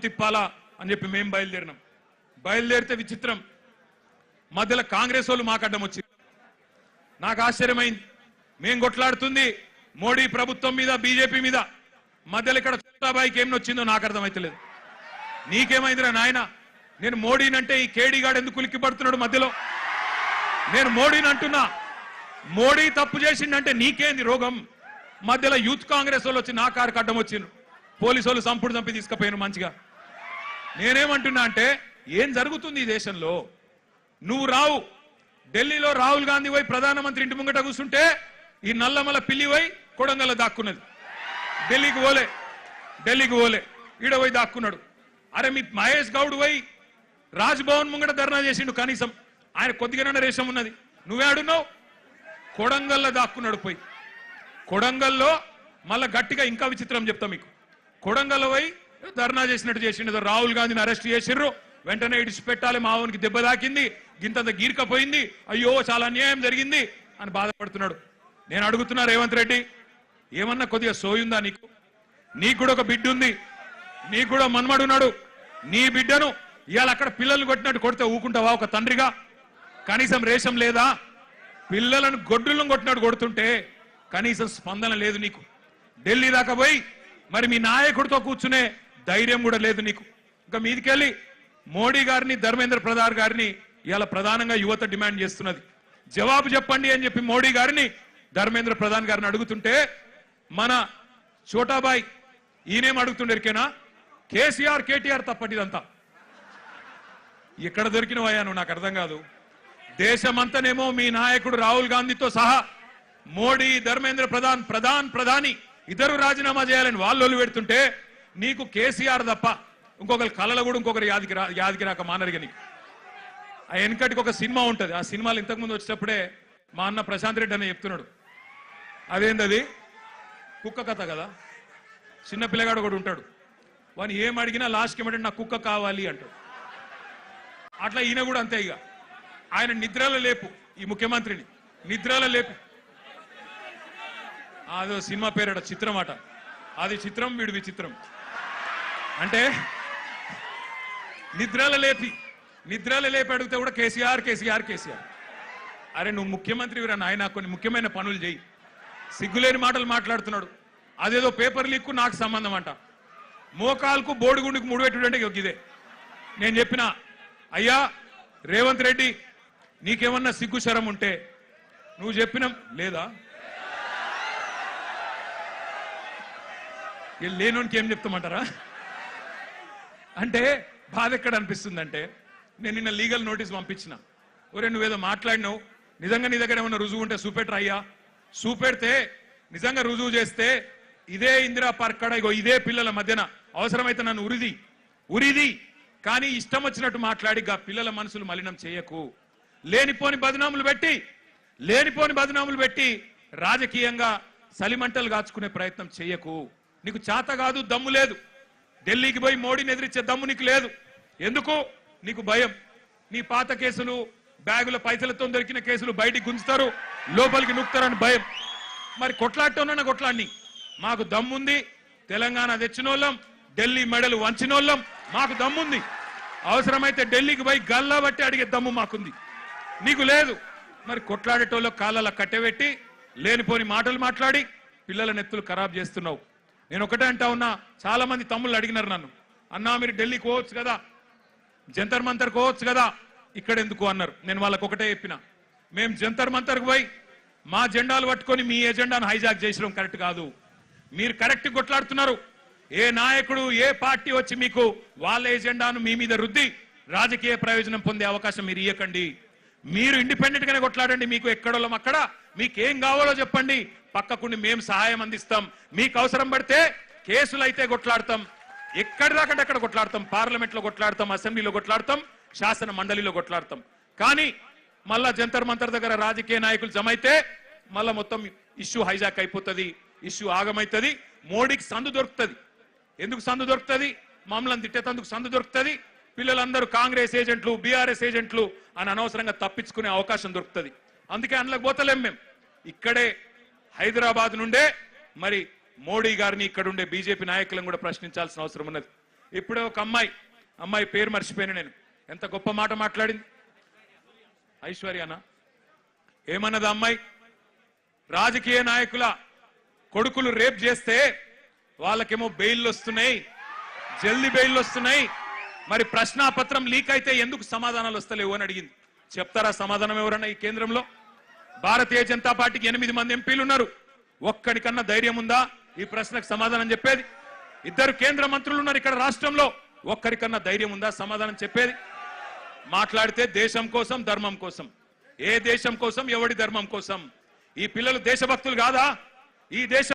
తిప్పాలా అని చెప్పి మేము బయలుదేరినాం. బయలుదేరితే విచిత్రం, మధ్యలో కాంగ్రెస్ వాళ్ళు మాకు అడ్డం వచ్చింది. నాకు ఆశ్చర్యమైంది. మేం కొట్లాడుతుంది మోడీ ప్రభుత్వం మీద, బీజేపీ మీద. మధ్యలో ఇక్కడ చోటాబాయికి ఏం వచ్చిందో నాకు అర్థమైతలేదు. నీకేమైందిరా నాయన? నేను మోడీనంటే ఈ కేడీగాడు ఎందుకు ఉలిక్కి పడుతున్నాడు మధ్యలో? నేను మోడీని అంటున్నా. మోడీ తప్పు చేసిండంటే నీకేంది రోగం? మధ్యలో యూత్ కాంగ్రెస్ వాళ్ళు వచ్చి నా కారుకు అడ్డం వచ్చిండ్రు. పోలీసు వాళ్ళు సంపుడు చంపి తీసుకుపోయాను మంచిగా. నేనేమంటున్నా అంటే, ఏం జరుగుతుంది ఈ దేశంలో? నువ్వు రావు, ఢిల్లీలో రాహుల్ గాంధీ పోయి ప్రధానమంత్రి ఇంటి ముంగట కూర్చుంటే ఈ నల్లమల పిల్లి పోయి కొడంగల్లో దాక్కున్నది. ఢిల్లీకి పోలే ఈడ పోయి దాక్కున్నాడు. అరే మీ మహేష్ గౌడ్ పోయి రాజ్భవన్ ముంగట ధర్నా చేసిండు. కనీసం ఆయన కొద్దిగానే రేషం ఉన్నది. నువ్వే ఆడున్నావు, కొడంగల్లో దాక్కున్నాడు. పోయి కొడంగల్లో మళ్ళా గట్టిగా ఇంకా విచిత్రం చెప్తా మీకు. కొడంగల్లో పోయి ధర్నా చేసినట్టు చేసిండు. రాహుల్ గాంధీని అరెస్ట్ చేసిర్రు, వెంటనే ఇడిచిపెట్టాలి, మావోనికి దెబ్బ తాకింది, గింతంత గీర్కపోయింది, అయ్యో చాలా అన్యాయం జరిగింది అని బాధపడుతున్నాడు. నేను అడుగుతున్నా రేవంత్ రెడ్డి, ఏమన్నా కొద్దిగా సోయుందా నీకు? నీకు కూడా ఒక బిడ్డ ఉంది, నీకు కూడా మన్మడున్నాడు. నీ బిడ్డను ఇవాళ అక్కడ పిల్లలు కొట్టినట్టు కొడితే ఊకుంటావా ఒక తండ్రిగా? కనీసం రేషం లేదా? పిల్లలను గొడ్డులను కొట్టినట్టు కొడుతుంటే కనీసం స్పందన లేదు నీకు. ఢిల్లీ దాకా పోయి మరి మీ నాయకుడితో కూర్చునే ధైర్యం కూడా లేదు నీకు. ఇంకా మీదికెళ్ళి మోడీ గారిని, ధర్మేంద్ర ప్రధాన్ గారిని ఇవాళ ప్రధానంగా యువత డిమాండ్ చేస్తున్నది. జవాబు చెప్పండి అని చెప్పి మోడీ గారిని, ధర్మేంద్ర ప్రధాన్ గారిని అడుగుతుంటే మన చోటాబాయ్ ఈయనేం అడుగుతుండేరికేనా? కేసీఆర్ కేటీఆర్ తప్పటిదంతా. ఎక్కడ దొరికినవయ్యా నువ్వు? నాకు అర్థం కాదు. దేశమంతనేమో మీ నాయకుడు రాహుల్ గాంధీతో సహా మోడీ, ధర్మేంద్ర ప్రధాని ఇద్దరు రాజీనామా చేయాలని వాళ్ళు పెడుతుంటే నీకు కేసీఆర్ తప్ప ఇంకొకరు కళలో కూడా ఇంకొకరు యాదికి రాక మానరిగా నీకు. ఆ వెనకటికి ఒక సినిమా ఉంటుంది. ఆ సినిమాలు ఇంతకుముందు వచ్చేటప్పుడే మా అన్న ప్రశాంత్ రెడ్డి అని చెప్తున్నాడు. అదేంటది? కుక్క కథ కదా. చిన్న పిల్లగాడు కూడా ఉంటాడు, వాని ఏం అడిగినా లాస్ట్కి ఏమంటే నాకు కుక్క కావాలి అంటాడు. అట్లా ఈయన కూడా అంతే. ఇక ఆయన నిద్రలో లేపు, ఈ ముఖ్యమంత్రిని నిద్రలో లేపు. అదో సినిమా పేరట చిత్రం అట. అది చిత్రం, వీడు విచిత్రం. అంటే నిద్రలో లేపి అడిగితే కూడా కేసీఆర్. అరే నువ్వు ముఖ్యమంత్రివిరా నాయన, కొన్ని ముఖ్యమైన పనులు చేయి. సిగ్గులేని మాటలు మాట్లాడుతున్నాడు. అదేదో పేపర్ లీక్ నాకు సంబంధం అంట. మోకాలకు బోడిగుండుకు ముడిపెట్టుడంటే ఇదే. నేను చెప్పిన, అయ్యా రేవంత్ రెడ్డి, నీకేమన్నా సిగ్గు శరం ఉంటే నువ్వు చెప్పిన లేదా? లేనోనికి ఏం చెప్తామంటారా? అంటే బాధ ఎక్కడ అనిపిస్తుందంటే, నేను నిన్న లీగల్ నోటీస్ పంపించిన. ఒరే నువ్వేదో మాట్లాడినావు, నిజంగా నీ దగ్గర ఏమన్నా రుజువు ఉంటే చూపెట్టరా అయ్యా. చూపెడితే నిజంగా రుజువు చేస్తే ఇదే ఇందిరా పార్క్ కాడ ఇగో ఇదే పిల్లల మధ్యన అవసరమైతే నన్ను ఉరిది కానీ ఇష్టం వచ్చినట్టు మాట్లాడి పిల్లల మనసులు మలినం చేయకు. లేనిపోని బదనాములు పెట్టి రాజకీయంగా సలిమంటలు కాచుకునే ప్రయత్నం చేయకు. నీకు చేత కాదు, దమ్ము లేదు. ఢిల్లీకి పోయి మోడీని ఎదిరించే దమ్ము నీకు లేదు. ఎందుకు? నీకు భయం. నీ పాత కేసులు, బ్యాగుల పైసలతో దొరికిన కేసులు బయటికి గుంజుతారు, లోపలికి నూకుతారని భయం. మరి కొట్లాడటం కొట్లాడిని. మాకు దమ్ముంది, తెలంగాణ తెచ్చినోళ్ళం, ఢిల్లీ మెడలు వంచినోళ్ళం, మాకు దమ్ముంది. అవసరమైతే ఢిల్లీకి పోయి గల్లా బట్టి అడిగే దమ్ము మాకుంది, నీకు లేదు. మరి కొట్లాడేటోళ్ళ కాళ్ళ కట్టెబెట్టి లేనిపోని మాటలు మాట్లాడి పిల్లల నెత్తులు ఖరాబ్ చేస్తున్నావు. నేను ఒకటే అంటా ఉన్నా, చాలా మంది తమ్ముళ్ళు అడిగినారు నన్ను, అన్నా మీరు ఢిల్లీకి పోవచ్చు కదా, జంతర్ మంతర్ పోవచ్చు కదా, ఇక్కడ ఎందుకు అన్నారు. నేను వాళ్ళకు ఒకటే చెప్పిన, మేము జంతర్ మంతర్కు పోయి మా జెండాలు పట్టుకొని మీ ఎజెండాను హైజాక్ చేసడం కరెక్ట్ కాదు. మీరు కరెక్ట్ కొట్లాడుతున్నారు. ఏ నాయకుడు, ఏ పార్టీ వచ్చి మీకు వాళ్ళ ఎజెండాను మీ మీద రుద్ది రాజకీయ ప్రయోజనం పొందే అవకాశం మీరు ఇవ్వకండి. మీరు ఇండిపెండెంట్ గానే కొట్లాడండి. మీకు ఎక్కడోళ్ళం అక్కడ, మీకేం కావాలో చెప్పండి, పక్కకుండి మేము సహాయం అందిస్తాం. మీకు అవసరం పడితే కేసులు అయితే కొట్లాడతాం, ఎక్కడి దాకంటే అక్కడ కొట్లాడతాం, పార్లమెంట్ లో కొట్లాడతాం, అసెంబ్లీలో కొట్లాడతాం, శాసన మండలిలో కొట్లాడతాం. కానీ మళ్ళా జంతర్ మంతర్ దగ్గర రాజకీయ నాయకులు జమైతే మళ్ళా మొత్తం ఇష్యూ హైజాక్ అయిపోతుంది, ఇష్యూ ఆగమైతుంది. మోడీకి సందు దొరుకుతుంది. ఎందుకు సందు దొరుకుతుంది? మమ్మల్ని తిట్టేందుకు సందు దొరుకుతుంది. పిల్లలందరూ కాంగ్రెస్ ఏజెంట్లు, బీఆర్ఎస్ ఏజెంట్లు అని అనవసరంగా తప్పించుకునే అవకాశం దొరుకుతుంది. అందుకే అందులోకి పోతలేం. మేము ఇక్కడే హైదరాబాద్ నుండే మరి మోడీ గారిని, ఇక్కడ ఉండే బీజేపీ నాయకులను కూడా ప్రశ్నించాల్సిన అవసరం ఉన్నది. ఇప్పుడే ఒక అమ్మాయి పేరు మర్చిపోయాను నేను, ఎంత గొప్ప మాట మాట్లాడింది. ఐశ్వర్యనా ఏమన్నది అమ్మాయి? రాజకీయ నాయకుల కొడుకులు రేప్ చేస్తే వాళ్ళకేమో బెయిల్ వస్తున్నాయి, జల్దీ బెయిల్ వస్తున్నాయి, మరి ప్రశ్నాపత్రం లీక్ అయితే ఎందుకు సమాధానాలు వస్తలేవు అని అడిగింది. చెప్తారా సమాధానం ఎవరన్నా ఈ కేంద్రంలో? భారతీయ జనతా పార్టీకి 8 మంది ఎంపీలు ఉన్నారు. ఒక్కడికన్నా ధైర్యం ఉందా ఈ ప్రశ్నకు సమాధానం చెప్పేది? 2 కేంద్ర మంత్రులు ఉన్నారు ఇక్కడ రాష్ట్రంలో, ఒక్కరికన్నా ధైర్యం ఉందా సమాధానం చెప్పేది? మాట్లాడితే దేశం కోసం ధర్మం కోసం, ఏ దేశం కోసం ఎవడి ధర్మం కోసం? ఈ పిల్లలు దేశభక్తులు కాదా? ఈ దేశ